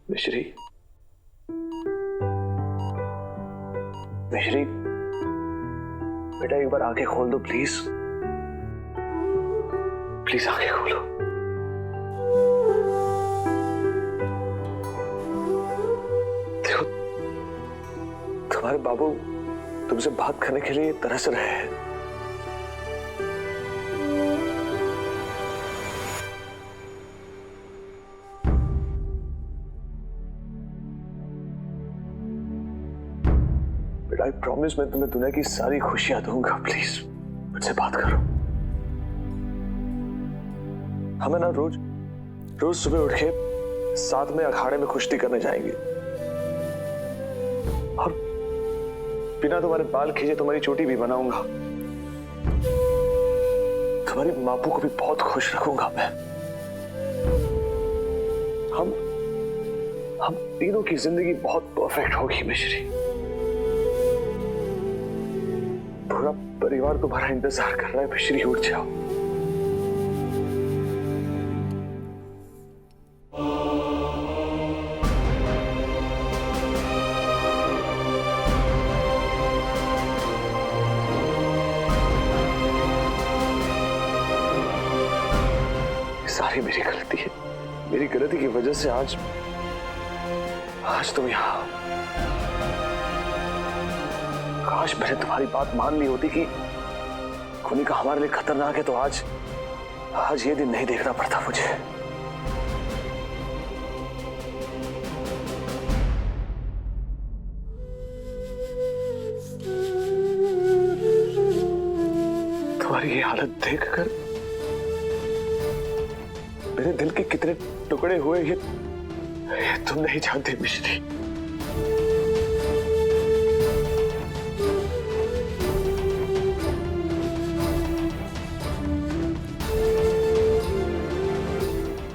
मिश्री, मिश्री, बेटा एक बार आंखें खोल दो प्लीज, प्लीज आंखें खोलो। देखो तुम्हारे बाबू तुमसे बात करने के लिए तरस रहे हैं। बेटा आई प्रॉमिस मैं तुम्हें दुनिया की सारी खुशियां दूंगा, प्लीज मुझसे बात करो। हमें ना रोज रोज सुबह उठ के साथ में अखाड़े में कुश्ती करने जाएंगे और बिना तुम्हारे बाल खींचे तुम्हारी चोटी भी बनाऊंगा। तुम्हारी मापू को भी बहुत खुश रखूंगा मैं। हम तीनों की जिंदगी बहुत परफेक्ट होगी मिश्री। पूरा परिवार तुम्हारा इंतजार कर रहा है मिश्री, उठ जाओ। सारी मेरी गलती है, मेरी गलती की वजह से आज तुम यहां। काश मैंने तुम्हारी बात मान ली होती कि खुनिका हमारे लिए खतरनाक है, तो आज ये दिन नहीं देखना पड़ता मुझे। तुम्हारी ये हालत देखकर मेरे दिल के कितने टुकड़े हुए ये तुम नहीं जानते मिश्री।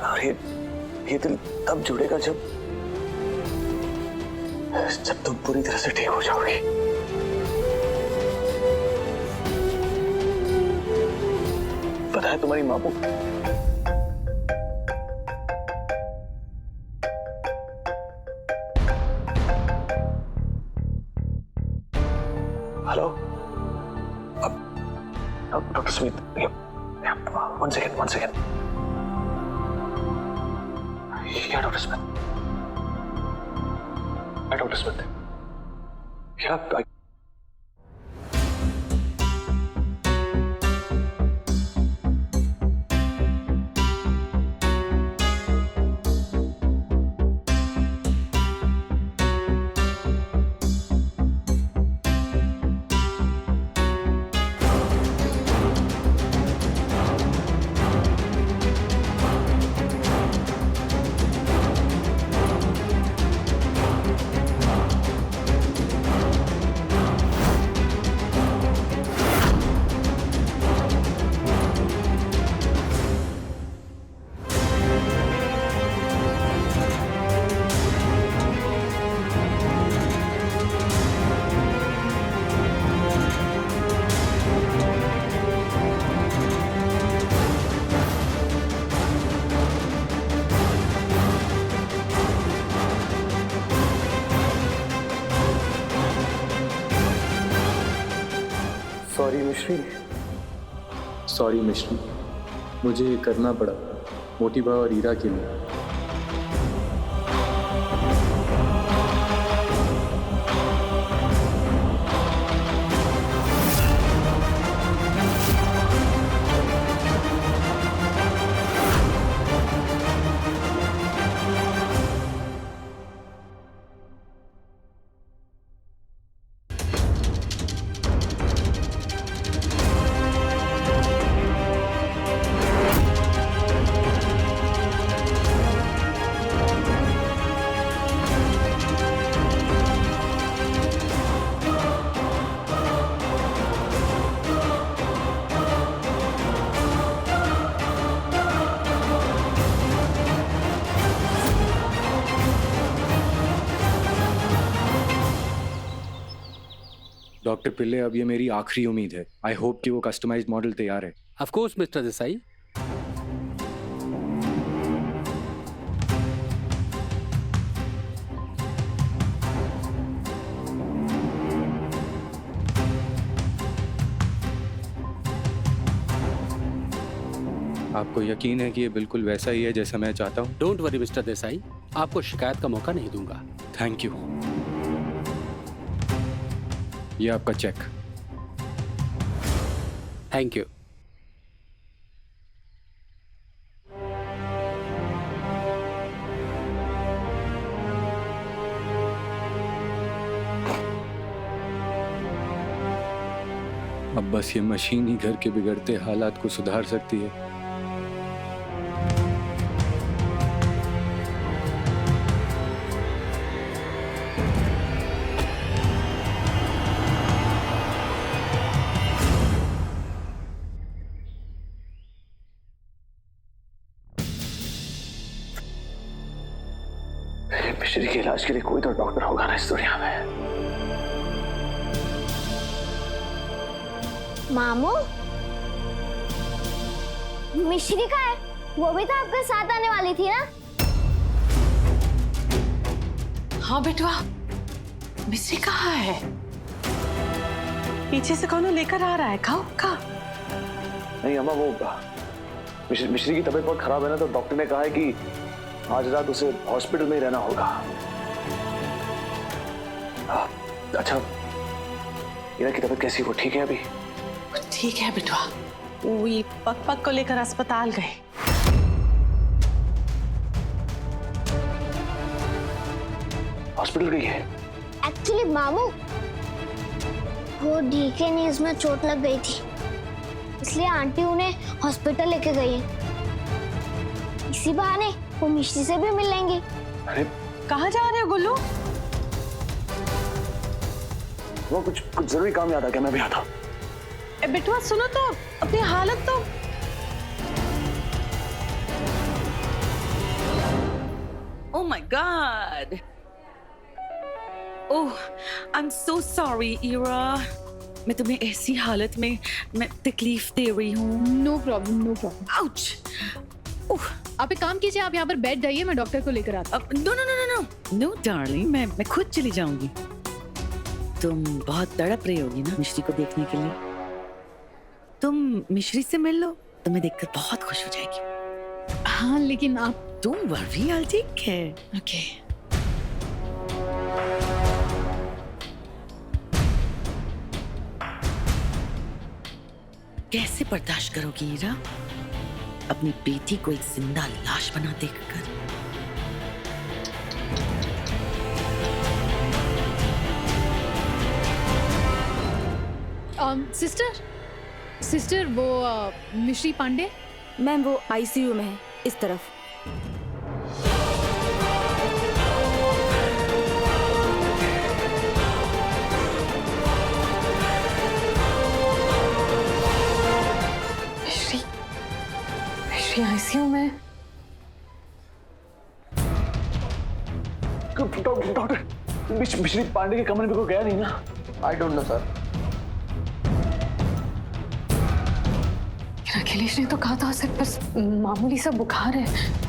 और ये दिल तब जुड़ेगा जब तुम पूरी तरह से ठीक हो जाओगी। पता है तुम्हारी माँ को hello, doctor Smith, one second. Yeah, Dr. Smith. Dr. Smith. Yeah, sorry मिश्री, मुझे ये करना पड़ा मोटी भाव और हीरा के लिए। डॉक्टर पिल्ले, अब ये मेरी आखिरी उम्मीद है। आई होप कि वो कस्टमाइज्ड मॉडल तैयार है। Of course mister Desai. आपको यकीन है कि ये बिल्कुल वैसा ही है जैसा मैं चाहता हूँ? डोंट वरी मिस्टर देसाई, आपको शिकायत का मौका नहीं दूंगा। Thank you. ये आपका चेक। Thank you. अब बस ये मशीन ही घर के बिगड़ते हालात को सुधार सकती है। मिश्री के इलाज के लिए कोई तो डॉक्टर होगा ना इस दुनिया में। मामू, मिश्री का है, वो भी तो आपके साथ आने वाली थी ना? हाँ बेटवा, मिश्री कहाँ है? पीछे से कौन लेकर आ रहा है? खाओ खा। नहीं अम्मा, वो मिश्री की तबीयत बहुत खराब है ना, तो डॉक्टर ने कहा है कि आज रात उसे हॉस्पिटल में ही रहना होगा। अच्छा, इरा की तबीयत कैसी? वो ठीक है अभी? ठीक है बेटवा, वो ये पग पग को लेकर अस्पताल गए। हॉस्पिटल गई है? एक्चुअली मामू, वो डीके नीज में चोट लग गई थी, इसलिए आंटी उन्हें हॉस्पिटल लेके गई है। इसी बहाने वो मिश्री से भी मिल लेंगी। अरे कहाँ जा रहे हो गुल्लू? वो कुछ जरूरी काम याद आ गया, मैं भी आता हूँ। बेटवा सुनो तो, अपनी हालत तो। Oh my God! Oh, I'm so sorry, Ira. मैं तुम्हें ऐसी हालत में मैं तकलीफ दे रही हूँ। No problem, no problem. Ouch! आप एक काम कीजिए, आप यहाँ पर बैठ जाइए, मैं डॉक्टर को लेकर आता हूँ। No no no no no no darling, मैं खुद चली जाऊंगी। तुम बहुत तड़प रही होगी ना मिश्री को देखने के लिए। तुम मिश्री से मिल लो, तुम्हें देखकर बहुत खुश हो जाएगी। हाँ लेकिन आप। Don't worry, I'll take care. Okay. कैसे बर्दाश्त करोगी ईरा, अपनी बेटी को एक जिंदा लाश बना देखकर? सिस्टर वो मिश्री पांडे। मैम वो आईसीयू में है, इस तरफ। मिश्री आईसीयू में? डॉक्टर, मिश्री पांडे के कमरे में कोई गया नहीं ना? I don't know sir. Akhilesh ने तो कहा था सिर्फ बस मामूली सा बुखार है।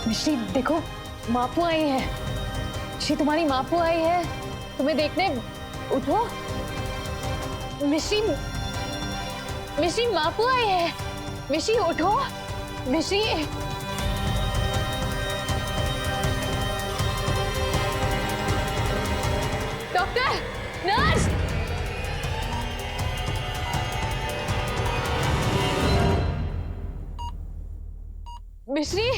मिश्री देखो, मापू आई है। मिश्री तुम्हारी मापू आई है तुम्हें देखने। उठो मिश्री, मिश्री मापू आई है। मिश्री उठो। मिश्री डॉक्टर, नर्स। मिश्री,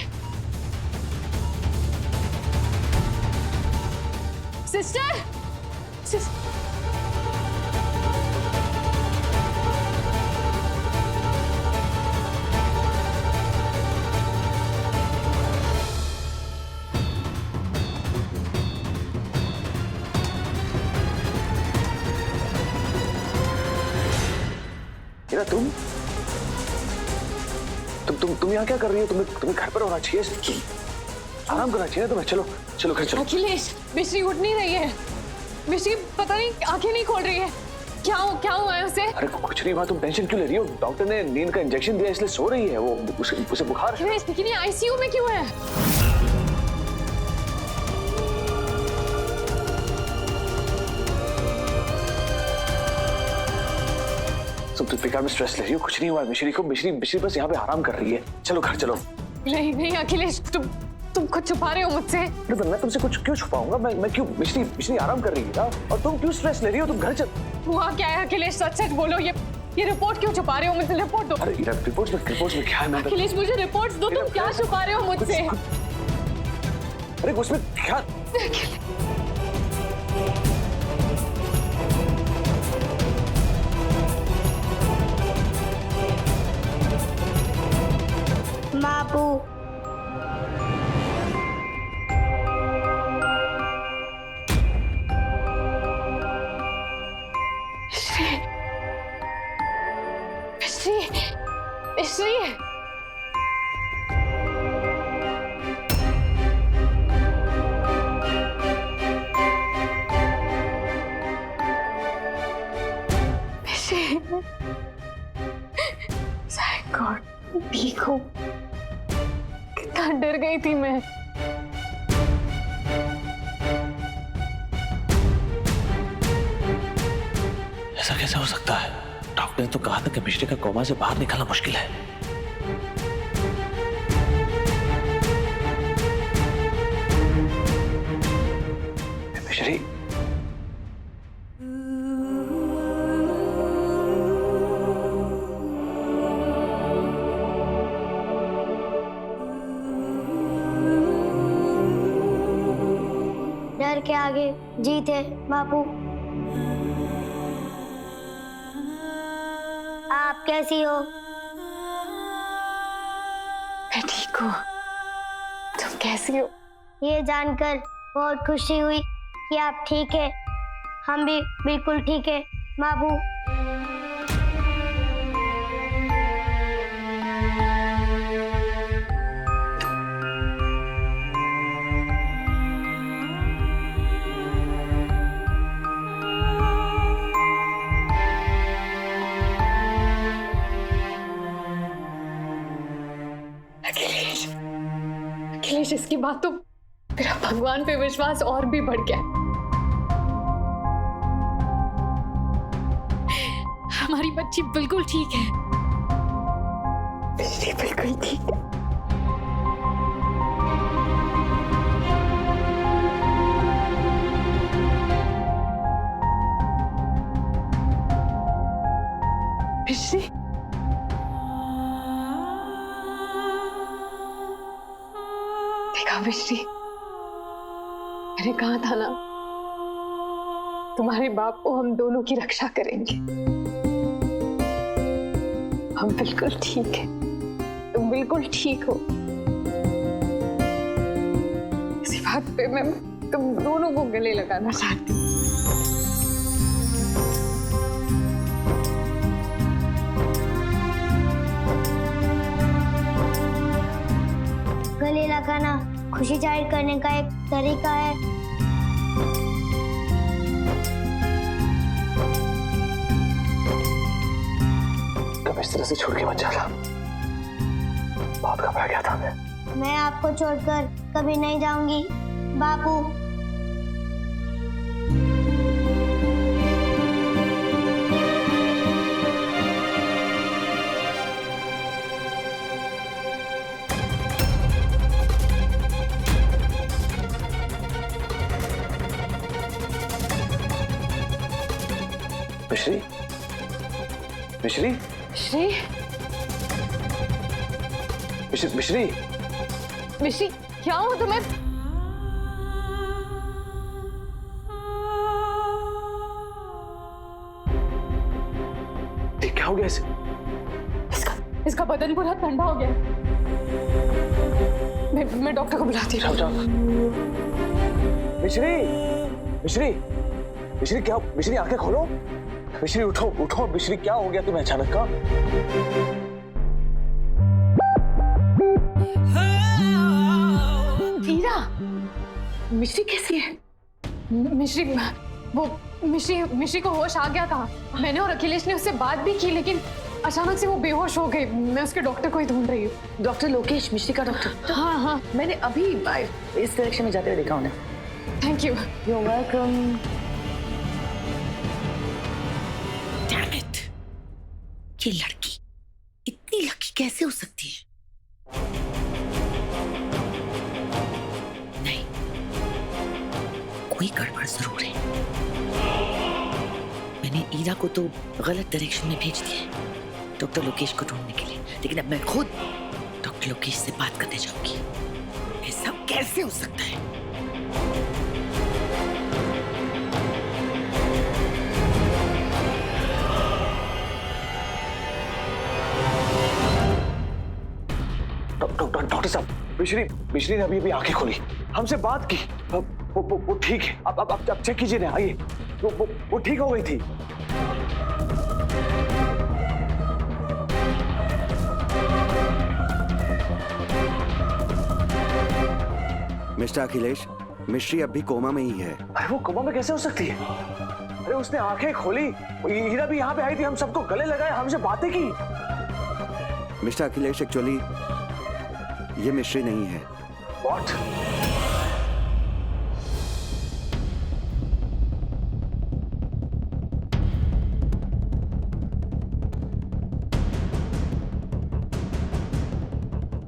सिस्टर, हीरा तुम यहाँ क्या कर रही हो? तुम्हें घर पर होना चाहिए, आराम करना चाहिए तुम्हें। चलो चलो घर चलो। अखिलेश, मिश्री उठ नहीं रही है। मिश्री पता नहीं आंखें नहीं खोल रही है। क्या हुआ है उसे? अरे कुछ नहीं हुआ, तुम टेंशन क्यों ले रही हो? डॉक्टर ने नींद का इंजेक्शन दिया इसलिए सो रही है वो। उसे बुखार। अखिलेश, लेकिन ये आईसीयू में क्यों है? तुम बेकार में स्ट्रेस ले रही हो, कुछ नहीं हुआ मिश्री को। मिश्री बस यहाँ पे आराम कर रही है। चलो घर चलो। नहीं अखिलेश, तुम कुछ छुपा रहे हो मुझसे। मैं तुमसे कुछ क्यों छुपाऊंगा? मैं क्यों? मिश्री आराम कर रही है ना, और तुम क्यों स्ट्रेस ले रही हो? तुम घर चल। हुआ क्या है अखिलेश? सच बोलो, ये रिपोर्ट क्यों छुपा रहे हो मुझसे? रिपोर्ट दो। अरे रिपोर्ट्स में क्या है? अखिलेश, मुझे रिपोर्ट्स दो। तुम क्या छुपा रहे हो मुझसे? अरे उसमें क्या? बापू, मिश्री, थैंक गॉड ठीक हो। कितना डर गई थी मैं। ऐसा कैसे हो सकता है? डॉक्टर ने तो कहा था कि मिश्री का कोमा से बाहर निकलना मुश्किल है। मिश्री, डर के आगे जीत है बापू। आप कैसी हो? मैं ठीक हूँ। तुम कैसी हो? ये जानकर बहुत खुशी हुई कि आप ठीक है। हम भी बिल्कुल ठीक है बाबू। अखिलेश, इसके बाद तो मेरा भगवान पे विश्वास और भी बढ़ गया। हमारी बच्ची बिल्कुल ठीक है। बिल्कुल ठीक है। मिश्री, मिश्री, मैंने कहा था ना, तुम्हारे बाप को हम दोनों की रक्षा करेंगे। हम बिल्कुल ठीक है। तुम बिल्कुल ठीक हो। इसी बात पे मैं तुम दोनों को गले लगाना चाहती हूँ। गले लगाना खुशी जाहिर करने का एक तरीका है। कब इस तरह से छोड़ के मत जाना। बहुत घबरा गया था मैं आपको छोड़कर कभी नहीं जाऊंगी बापू। मिश्री, मिश्री, मिश्री, मिश्री, मिश्री, क्या हो तुम्हें? क्या हो गया इसे? इसका बदन पूरा ठंडा हो गया। मैं डॉक्टर को बुलाती हूँ। जाओ। मिश्री, मिश्री, मिश्री क्या? मिश्री आंखें खोलो। मिश्री उठो उठो, मिश्री क्या हो गया तुम्हें अचानक का? हीरा, मिश्री कैसी है? मिश्री को होश आ गया था। मैंने और अखिलेश ने उससे बात भी की, लेकिन अचानक से वो बेहोश हो गई। मैं उसके डॉक्टर को ही ढूंढ रही हूँ। डॉक्टर लोकेश, मिश्री का डॉक्टर? हाँ, मैंने अभी इस डायरेक्शन में जाते हुए देखा उन्हें। Thank you. You are welcome. Damn it, ये लड़की इतनी लकी कैसे हो सकती है? नहीं, कोई गड़बड़ जरूर है। मैंने ईरा को तो गलत डायरेक्शन में भेज दिया डॉक्टर लोकेश को ढूंढने के लिए, लेकिन अब मैं खुद डॉक्टर लोकेश से बात करने जाऊंगी। ऐसा कैसे हो सकता है? डॉक्टर साहब, मिश्री ने अभी आंखें खोली, हमसे बात की। वो ठीक है। अब चेक कीजिए ना, आइए। वो ठीक हो गई थी। मिस्टर अखिलेश, मिश्री अब भी कोमा में ही है। अरे वो कोमा में कैसे हो सकती है? अरे उसने आंखें खोली, हीरा भी यहाँ पे आई थी, हम सबको गले लगाए, हमसे बातें की। मिस्टर अखिलेश, एक्चुअली ये मिश्री नहीं है। What?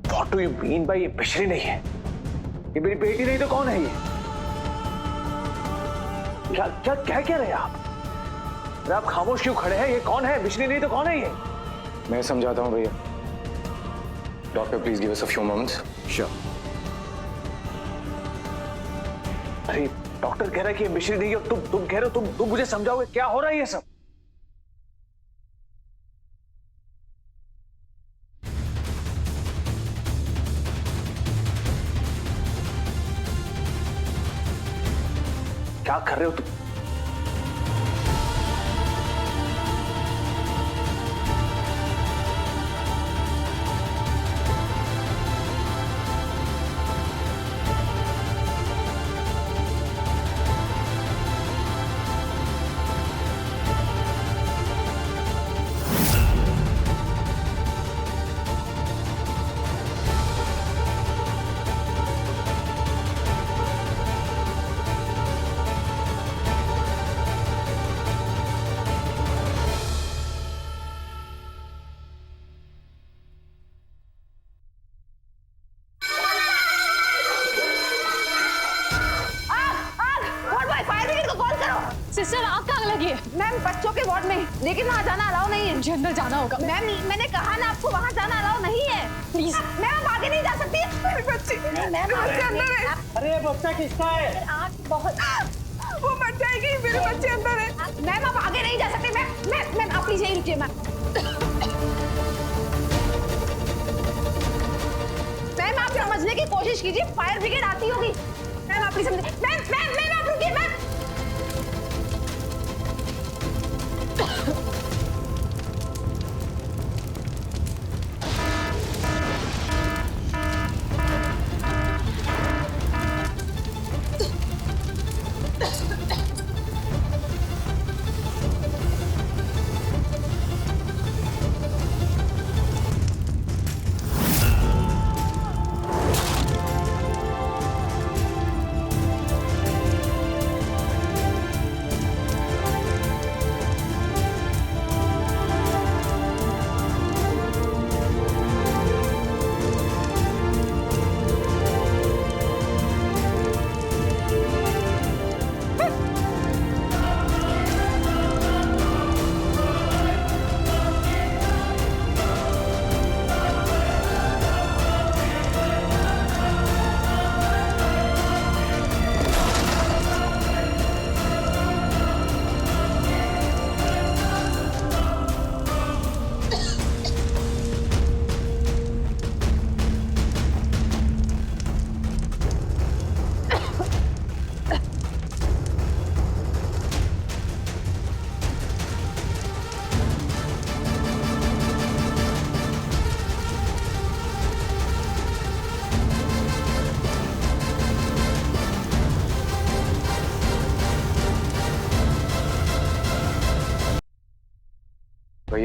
What do you mean by ये मिश्री नहीं है? ये मेरी बेटी नहीं तो कौन है ये? क्या क्या कह रहे हैं आप? अरे आप खामोश क्यों खड़े हैं? ये कौन है? मिश्री नहीं तो कौन है ये? मैं समझाता हूँ भैया। Doctor, please give us a few moments. Sure. अरे डॉक्टर कह रहा है कि ये मिश्री नहीं है, और तुम कह रहे हो तुम मुझे समझाओगे क्या हो रहा है ये सब? क्या कर रहे हो तुम? सिस्टर, आग कहाँ लगी है? मैम बच्चों के वार्ड में, लेकिन वहाँ जाना अलाउ नहीं है। मुझे अंदर जाना होगा। मैम मैंने कहा ना आपको, वहाँ जाना अलाउ नहीं है। प्लीज। मैम आप आगे नहीं जा सकती। मेरे बच्चे अंदर है। अरे बच्चा किसका है? आग बहुत, वो मर जाएगी। मेरे बच्चे अंदर है। मैम आप आगे नहीं जा सकते। मैम आप प्लीज यही रुकिए। मैम आप समझने की कोशिश कीजिए, फायर ब्रिगेड आती होगी। मैम आप प्लीज समझे। मैम आप रुकिए। मैम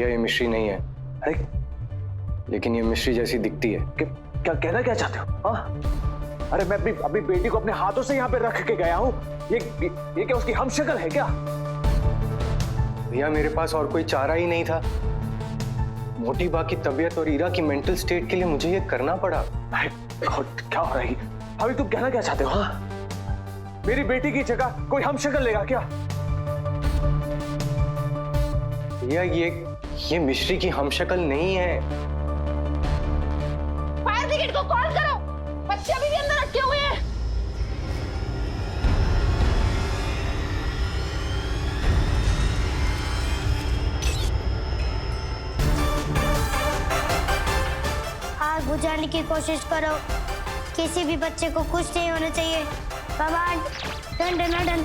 भैया ये मिश्री नहीं है, अरे लेकिन ये मिश्री जैसी दिखती है। क्या कहना क्या चाहते हो? हाँ, अरे मैं अभी बेटी को अपने हाथों से यहाँ पे रख के गया हूँ। ये क्या उसकी हमशक्ल है क्या? भैया मेरे पास और कोई चारा ही नहीं था। मोटी बा की तबीयत और ईरा की मेंटल स्टेट के लिए मुझे ये करना पड़ा। क्या हो रहा है अभी? तुम कहना क्या चाहते हो? हाँ? मेरी बेटी की जगह कोई हमशक्ल लेगा क्या? भैया ये मिश्री की हमशक्ल नहीं है। फायर ब्रिगेड को कॉल करो, बच्चे अभी भी अंदर अटके हुए हैं। आग बुझाने की कोशिश करो, किसी भी बच्चे को कुछ नहीं होना चाहिए। भगवान डन डन डन।